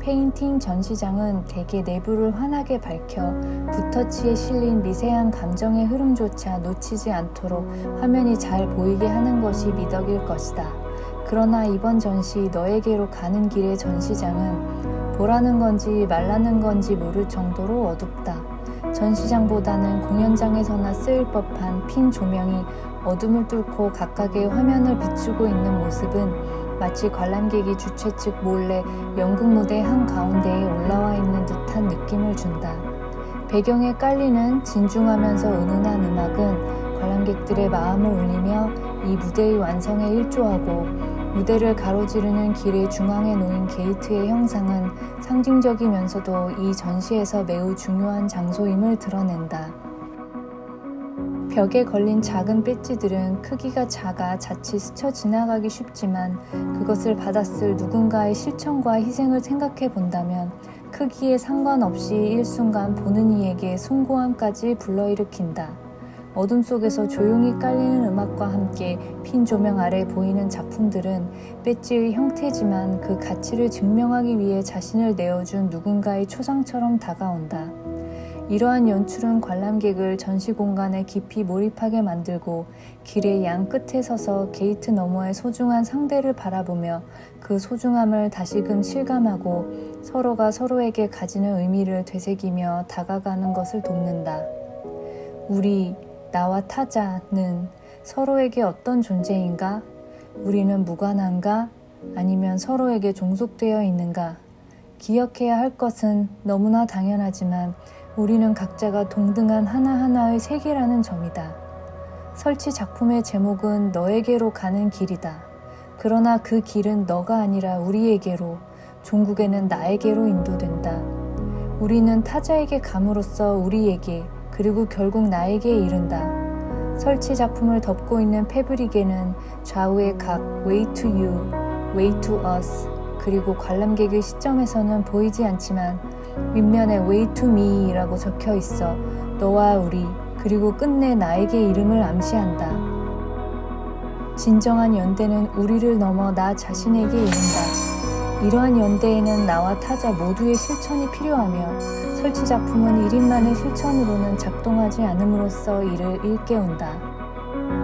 페인팅 전시장은 대개 내부를 환하게 밝혀 붓터치에 실린 미세한 감정의 흐름조차 놓치지 않도록 화면이 잘 보이게 하는 것이 미덕일 것이다. 그러나 이번 전시 너에게로 가는 길의 전시장은 보라는 건지 말라는 건지 모를 정도로 어둡다. 전시장보다는 공연장에서나 쓰일 법한 핀 조명이 어둠을 뚫고 각각의 화면을 비추고 있는 모습은 마치 관람객이 주최 측 몰래 연극 무대 한가운데에 올라와 있는 듯한 느낌을 준다. 배경에 깔리는 진중하면서 은은한 음악은 관람객들의 마음을 울리며 이 무대의 완성에 일조하고, 무대를 가로지르는 길의 중앙에 놓인 게이트의 형상은 상징적이면서도 이 전시에서 매우 중요한 장소임을 드러낸다. 벽에 걸린 작은 배지들은 크기가 작아 자칫 스쳐 지나가기 쉽지만 그것을 받았을 누군가의 실천과 희생을 생각해 본다면 크기에 상관없이 일순간 보는 이에게 숭고함까지 불러일으킨다. 어둠 속에서 조용히 깔리는 음악과 함께 핀 조명 아래 보이는 작품들은 배지의 형태지만 그 가치를 증명하기 위해 자신을 내어준 누군가의 초상처럼 다가온다. 이러한 연출은 관람객을 전시 공간에 깊이 몰입하게 만들고 길의 양 끝에 서서 게이트 너머의 소중한 상대를 바라보며 그 소중함을 다시금 실감하고 서로가 서로에게 가지는 의미를 되새기며 다가가는 것을 돕는다. 우리, 나와 타자는 서로에게 어떤 존재인가? 우리는 무관한가? 아니면 서로에게 종속되어 있는가? 기억해야 할 것은 너무나 당연하지만 우리는 각자가 동등한 하나하나의 세계라는 점이다. 설치 작품의 제목은 너에게로 가는 길이다. 그러나 그 길은 너가 아니라 우리에게로, 종국에는 나에게로 인도된다. 우리는 타자에게 감으로써 우리에게, 그리고 결국 나에게 이른다. 설치 작품을 덮고 있는 패브릭에는 좌우의 각 way to you, way to us, 그리고 관람객의 시점에서는 보이지 않지만 윗면에 way to me 라고 적혀 있어 너와 우리, 그리고 끝내 나에게 이름을 암시한다. 진정한 연대는 우리를 넘어 나 자신에게 이른다. 이러한 연대에는 나와 타자 모두의 실천이 필요하며 설치 작품은 1인만의 실천으로는 작동하지 않음으로써 이를 일깨운다.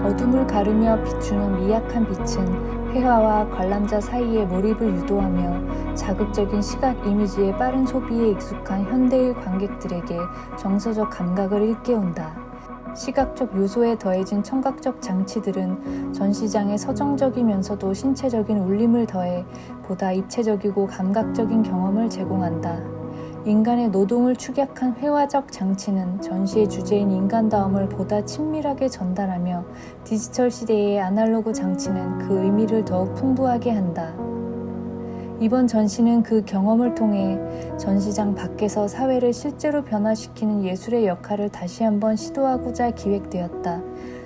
어둠을 가르며 비추는 미약한 빛은 회화와 관람자 사이의 몰입을 유도하며 자극적인 시각 이미지의 빠른 소비에 익숙한 현대의 관객들에게 정서적 감각을 일깨운다. 시각적 요소에 더해진 청각적 장치들은 전시장의 서정적이면서도 신체적인 울림을 더해 보다 입체적이고 감각적인 경험을 제공한다. 인간의 노동을 축약한 회화적 장치는 전시의 주제인 인간다움을 보다 친밀하게 전달하며 디지털 시대의 아날로그 장치는 그 의미를 더욱 풍부하게 한다. 이번 전시는 그 경험을 통해 전시장 밖에서 사회를 실제로 변화시키는 예술의 역할을 다시 한번 시도하고자 기획되었다.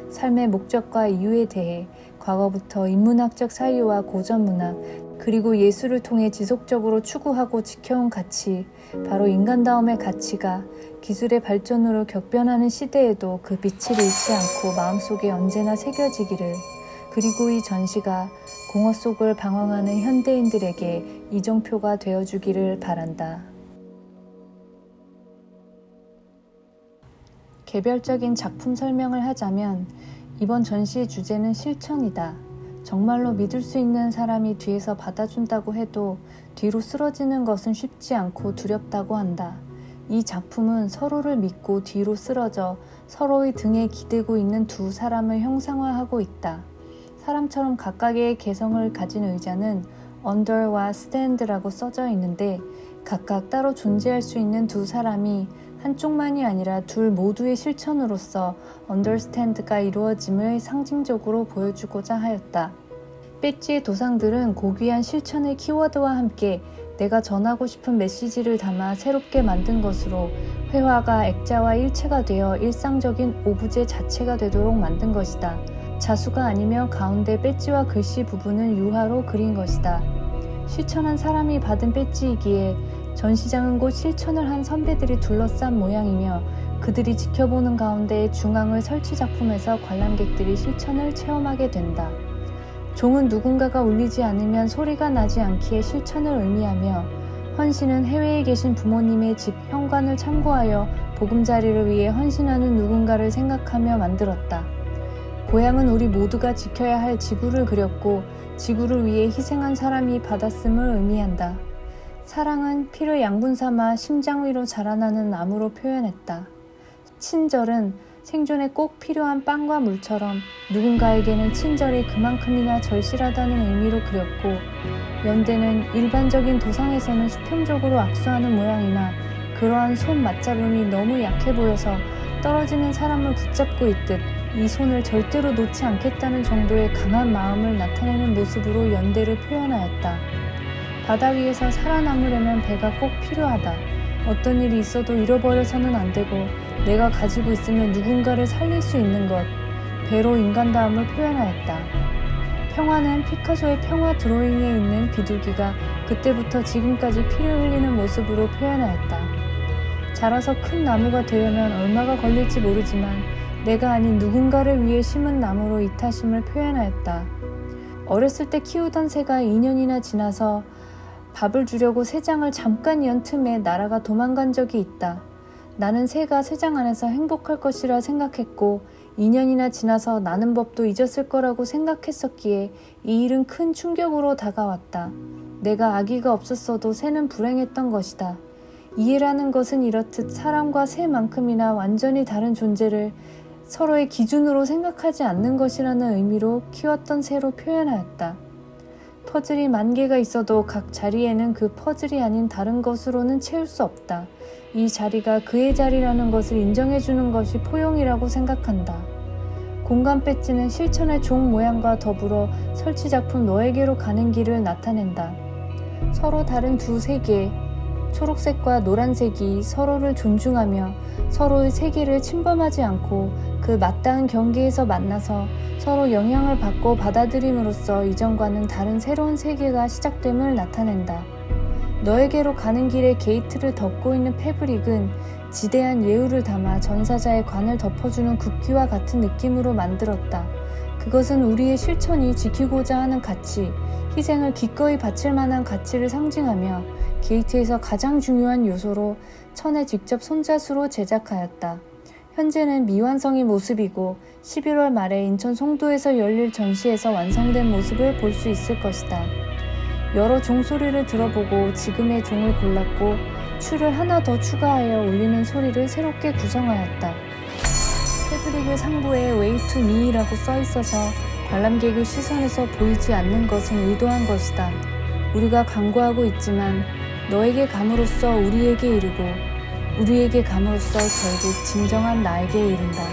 삶의 목적과 이유에 대해 과거부터 인문학적 사유와 고전문학, 그리고 예술을 통해 지속적으로 추구하고 지켜온 가치, 바로 인간다움의 가치가 기술의 발전으로 격변하는 시대에도 그 빛을 잃지 않고 마음속에 언제나 새겨지기를, 그리고 이 전시가 공허 속을 방황하는 현대인들에게 이정표가 되어주기를 바란다. 개별적인 작품 설명을 하자면 이번 전시의 주제는 실천이다. 정말로 믿을 수 있는 사람이 뒤에서 받아준다고 해도 뒤로 쓰러지는 것은 쉽지 않고 두렵다고 한다. 이 작품은 서로를 믿고 뒤로 쓰러져 서로의 등에 기대고 있는 두 사람을 형상화하고 있다. 사람처럼 각각의 개성을 가진 의자는 under와 stand라고 써져 있는데 각각 따로 존재할 수 있는 두 사람이 한쪽만이 아니라 둘 모두의 실천으로서 understand가 이루어짐을 상징적으로 보여주고자 하였다. 배지의 도상들은 고귀한 실천의 키워드와 함께 내가 전하고 싶은 메시지를 담아 새롭게 만든 것으로 회화가 액자와 일체가 되어 일상적인 오브제 자체가 되도록 만든 것이다. 자수가 아니며 가운데 배지와 글씨 부분은 유화로 그린 것이다. 실천한 사람이 받은 배지이기에 전시장은 곧 실천을 한 선배들이 둘러싼 모양이며 그들이 지켜보는 가운데 중앙의 설치 작품에서 관람객들이 실천을 체험하게 된다. 종은 누군가가 울리지 않으면 소리가 나지 않기에 실천을 의미하며, 헌신은 해외에 계신 부모님의 집 현관을 참고하여 보금자리를 위해 헌신하는 누군가를 생각하며 만들었다. 고향은 우리 모두가 지켜야 할 지구를 그렸고, 지구를 위해 희생한 사람이 받았음을 의미한다. 사랑은 피를 양분 삼아 심장 위로 자라나는 나무로 표현했다. 친절은 생존에 꼭 필요한 빵과 물처럼 누군가에게는 친절이 그만큼이나 절실하다는 의미로 그렸고, 연대는 일반적인 도상에서는 수평적으로 악수하는 모양이나 그러한 손 맞잡음이 너무 약해 보여서 떨어지는 사람을 붙잡고 있듯 이 손을 절대로 놓지 않겠다는 정도의 강한 마음을 나타내는 모습으로 연대를 표현하였다. 바다 위에서 살아남으려면 배가 꼭 필요하다. 어떤 일이 있어도 잃어버려서는 안 되고, 내가 가지고 있으면 누군가를 살릴 수 있는 것, 배로 인간다움을 표현하였다. 평화는 피카소의 평화 드로잉에 있는 비둘기가 그때부터 지금까지 피를 흘리는 모습으로 표현하였다. 자라서 큰 나무가 되려면 얼마가 걸릴지 모르지만 내가 아닌 누군가를 위해 심은 나무로 이타심을 표현하였다. 어렸을 때 키우던 새가 2년이나 지나서 밥을 주려고 새장을 잠깐 연 틈에 날아가 도망간 적이 있다. 나는 새가 새장 안에서 행복할 것이라 생각했고 2년이나 지나서 나는 법도 잊었을 거라고 생각했었기에 이 일은 큰 충격으로 다가왔다. 내가 아기가 없었어도 새는 불행했던 것이다. 이해라는 것은 이렇듯 사람과 새만큼이나 완전히 다른 존재를 서로의 기준으로 생각하지 않는 것이라는 의미로 키웠던 새로 표현하였다. 퍼즐이 10,000개가 있어도 각 자리에는 그 퍼즐이 아닌 다른 것으로는 채울 수 없다. 이 자리가 그의 자리라는 것을 인정해주는 것이 포용이라고 생각한다. 공간 배지는 실천의 종 모양과 더불어 설치 작품 너에게로 가는 길을 나타낸다. 서로 다른 두 세계, 초록색과 노란색이 서로를 존중하며 서로의 세계를 침범하지 않고 그 맞닿은 경계에서 만나서 서로 영향을 받고 받아들임으로써 이전과는 다른 새로운 세계가 시작됨을 나타낸다. 너에게로 가는 길에 게이트를 덮고 있는 패브릭은 지대한 예우를 담아 전사자의 관을 덮어주는 국기와 같은 느낌으로 만들었다. 그것은 우리의 실천이 지키고자 하는 가치, 희생을 기꺼이 바칠 만한 가치를 상징하며 게이트에서 가장 중요한 요소로 천에 직접 손자수로 제작하였다. 현재는 미완성의 모습이고 11월 말에 인천 송도에서 열릴 전시에서 완성된 모습을 볼 수 있을 것이다. 여러 종소리를 들어보고 지금의 종을 골랐고 추를 하나 더 추가하여 울리는 소리를 새롭게 구성하였다. 패브릭의 상부에 Way to me라고 써있어서 관람객의 시선에서 보이지 않는 것은 의도한 것이다. 우리가 간구하고 있지만 너에게 감으로써 우리에게 이르고 우리에게 감으로써 결국 진정한 나에게 이른다.